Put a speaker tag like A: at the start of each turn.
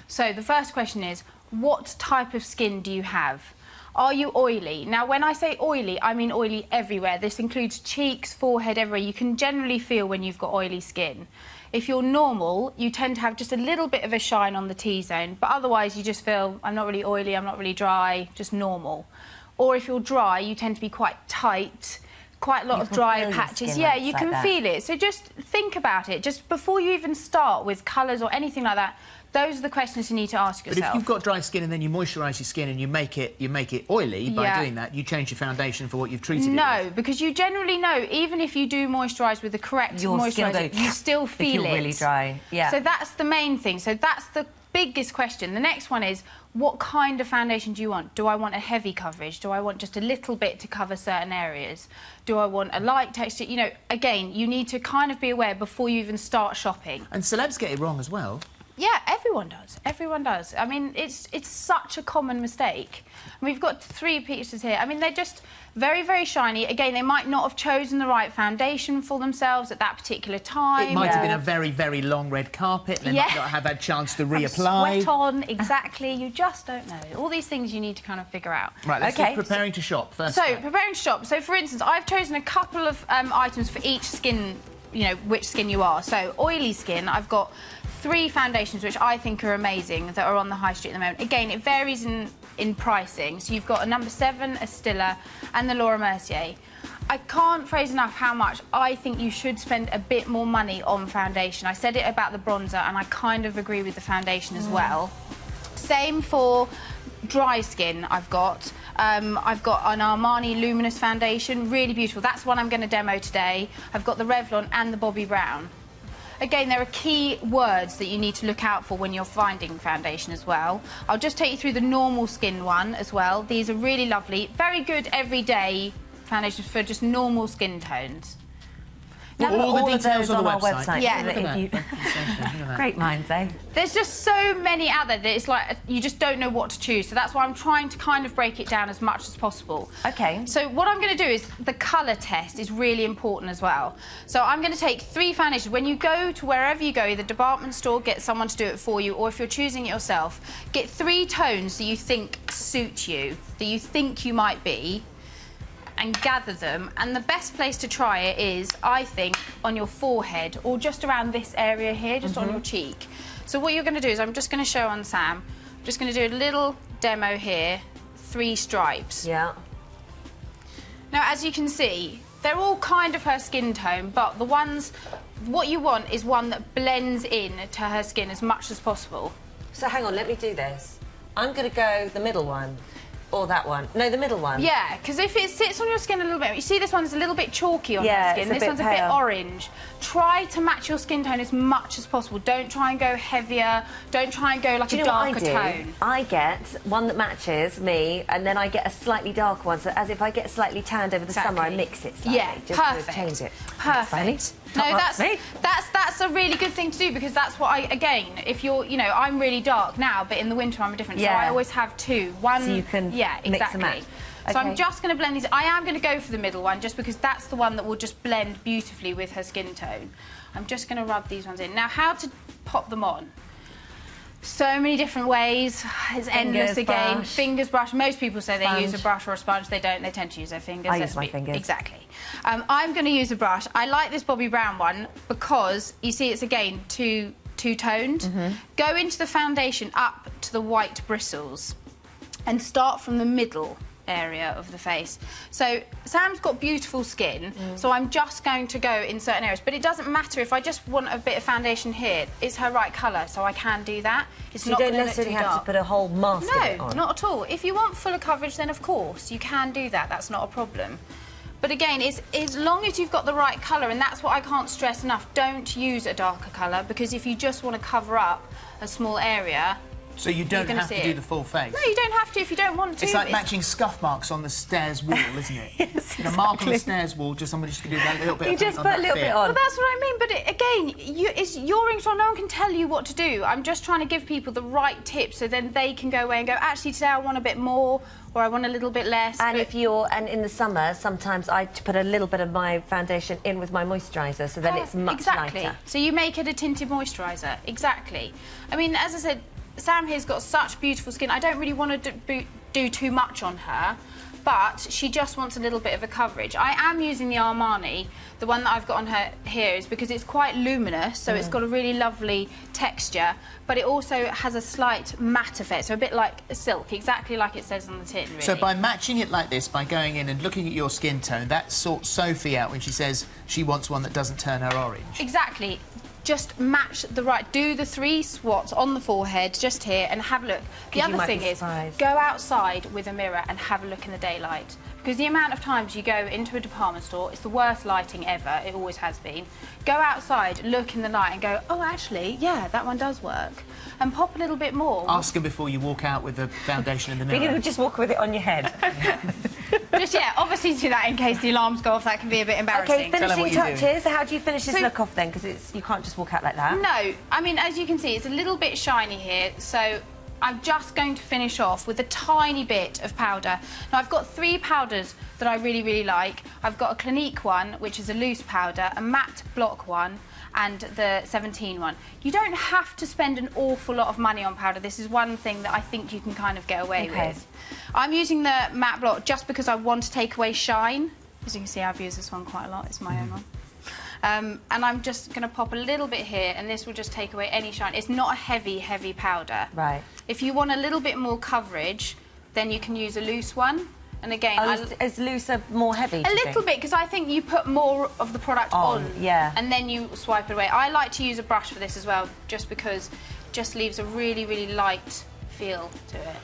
A: So the first question is, what type of skin do you have? Are you oily? Now, when I say oily, I mean oily everywhere. This includes cheeks, forehead, everywhere. You can generally feel when you've got oily skin. If you're normal, you tend to have just a little bit of a shine on the T-zone, but otherwise you just feel, I'm not really oily, I'm not really dry, just normal. Or if you're dry, you tend to be quite tight, quite a lot of dry patches. Yeah, you can feel it. So just think about it. Just before you even start with colours or anything like that, those are the questions you need to ask yourself.
B: But if you've got dry skin and then you moisturise your skin and you make it oily by doing that, you change your foundation for what you've treated it with.
A: No, because you generally know, even if you do moisturise with the correct moisturiser, you still feel it.
C: Really dry. Yeah.
A: So that's the main thing. So that's the biggest question. The next one is, what kind of foundation do you want? Do I want a heavy coverage? Do I want just a little bit to cover certain areas? Do I want a light texture? You know, again, you need to kind of be aware before you even start shopping. And
B: celebs get it wrong as well.
A: Yeah, everyone does. Everyone does. I mean, it's such a common mistake. And we've got 3 pictures here. I mean, they're just very, very shiny. Again, they might not have chosen the right foundation for themselves at that particular time.
B: It might have been a very, very long red carpet. They might not have had a chance to reapply.
A: Sweat on, exactly. You just don't know. All these things you need to kind of figure out.
B: Right, let's do preparing to shop first.
A: So, preparing to shop. So, for instance, I've chosen a couple of items for each skin, you know, which skin you are. So, oily skin, I've got 3 foundations which I think are amazing that are on the high street at the moment. Again, it varies in pricing. So you've got a number 7, a Stila, and the Laura Mercier. I can't phrase enough how much I think you should spend a bit more money on foundation. I said it about the bronzer, and I kind of agree with the foundation as well. Same for dry skin. I've got an Armani Luminous foundation, really beautiful. That's one I'm going to demo today. I've got the Revlon and the Bobbi Brown. Again, there are key words that you need to look out for when you're finding foundation as well. I'll just take you through the normal skin one as well. These are really lovely, very good everyday foundations for just normal skin tones.
B: Now, all the details on the website.
C: Yeah. Great minds, eh?
A: There's just so many out there that it's like you just don't know what to choose. So that's why I'm trying to kind of break it down as much as possible.
C: OK.
A: So what I'm going to do is the colour test is really important as well. So I'm going to take 3 foundations. When you go to wherever you go, either department store, get someone to do it for you, or if you're choosing it yourself, get 3 tones that you think suit you, that you think you might be, and gather them. And the best place to try it is, I think, on your forehead or just around this area here, just on your cheek. So what you're going to do is, I'm just going to show on Sam, I'm just going to do a little demo here, 3 stripes.
C: Yeah.
A: Now, as you can see, they're all kind of her skin tone, but the ones, what you want is one that blends in to her skin as much as possible.
C: So hang on, let me do this. I'm going to go the middle one. Or that one. No, the middle one.
A: Yeah, because if it sits on your skin a little bit, you see this one's a little bit chalky on her skin, this one's a bit orange. Try to match your skin tone as much as possible. Don't try and go heavier, don't try and go like a darker tone.
C: I get one that matches me, and then I get a slightly darker one, so as if I get slightly tanned over the summer, I mix it slightly.
A: Yeah,
C: just
A: perfect.
C: to change it.
A: Perfect. No, that's a really good thing to do, because that's what again, if you're, you know, I'm really dark now, but in the winter I'm different, so I always have 2. One,
C: so you can mix and match.
A: So I'm just going to blend these. I am going to go for the middle one, just because that's the one that will just blend beautifully with her skin tone. I'm just going to rub these ones in. Now, how to pop them on? So many different ways. It's endless again.
C: Brush.
A: Fingers, brush. Most people say they use a brush or a sponge. They don't. They tend to use their fingers.
C: I use my fingers.
A: Exactly. I'm going to use a brush. I like this Bobbi Brown one because, you see, it's, again, two-toned. Go into the foundation up to the white bristles and start from the middle area of the face. So Sam's got beautiful skin, so I'm just going to go in certain areas, but it doesn't matter if I just want a bit of foundation here. It's her right colour, so I can do that. It's
C: so
A: not
C: you don't necessarily have to put a whole mask of it on.
A: No, not at all. If you want fuller coverage, then of course you can do that. That's not a problem. But again, it's as long as you've got the right colour, and that's what I can't stress enough. Don't use a darker colour, because if you just want to cover up a small area,
B: so you don't have to do the full face?
A: No, you don't have to if you don't want to.
B: It's like matching scuff marks on the stairs wall, isn't it?
C: Yes,
B: exactly. A mark on the stairs wall, just somebody just can do that little bit.
C: You just put a little bit on.
A: Well, that's what I mean. But again, it's your control. No one can tell you what to do. I'm just trying to give people the right tips, so then they can go away and go, actually, today I want a bit more, or I want a little bit less.
C: And and in the summer, sometimes I put a little bit of my foundation in with my moisturiser, so then it's much lighter.
A: So you make it a tinted moisturiser. Exactly. I mean, as I said, Sam here's got such beautiful skin. I don't really want to do too much on her, but she just wants a little bit of a coverage. I am using the Armani. The one that I've got on her here is because it's quite luminous, so it's got a really lovely texture, but it also has a slight matte effect, so a bit like silk, exactly like it says on the tin, really.
B: So by matching it like this, by going in and looking at your skin tone, that sorts Sophie out when she says she wants one that doesn't turn her orange.
A: Exactly. Just match the right, do the 3 swats on the forehead, just here, and have a look. The other thing is, go outside with a mirror and have a look in the daylight. Because the amount of times you go into a department store, it's the worst lighting ever, it always has been. Go outside, look in the light and go, oh, actually, yeah, that one does work. And pop a little bit more.
B: Ask her before you walk out with the foundation in the mirror.
C: You can just walk with it on your head.
A: Just, yeah, obviously do that in case the alarms go off, that can be a bit embarrassing.
C: OK, finishing touches, how do you finish this look off then? Because you can't just walk out like that.
A: No, I mean, as you can see, it's a little bit shiny here, so I'm just going to finish off with a tiny bit of powder. Now, I've got 3 powders that I really, really like. I've got a Clinique one, which is a loose powder, a matte block one, and the 17 one. You don't have to spend an awful lot of money on powder. This is one thing that I think you can kind of get away with. I'm using the matte block just because I want to take away shine. As you can see, I've used this one quite a lot. It's my own one. And I'm just going to pop a little bit here, and this will just take away any shine. It's not a heavy, heavy powder.
C: Right.
A: If you want a little bit more coverage, then you can use a loose one. And again,
C: is looser more heavy?
A: A little bit, because I think you put more of the product on,
C: yeah,
A: and then you swipe it away. I like to use a brush for this as well, just because it just leaves a really, really light feel to it.